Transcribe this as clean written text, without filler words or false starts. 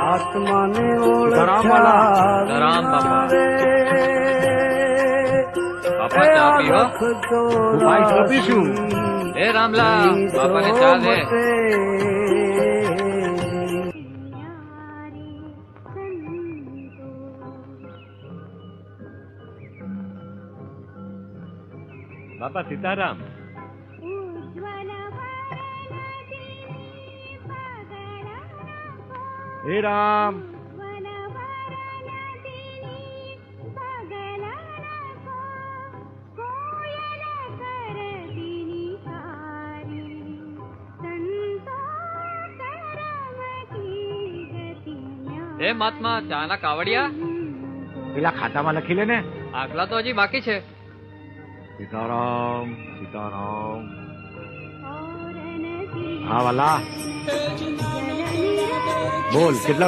આત્માને રામ બાપા બાપા ચા પીવો હે રામલા બાપાને ચા દે બાપા સીતારામ. હે રામ. હે મહાત્મા ચા ના કાવડિયા પેલા ખાતામાં લખી લે ને. આગલા તો હજી બાકી છે. સીતારામ સીતારામ. હા વાલા બોલ કેટલા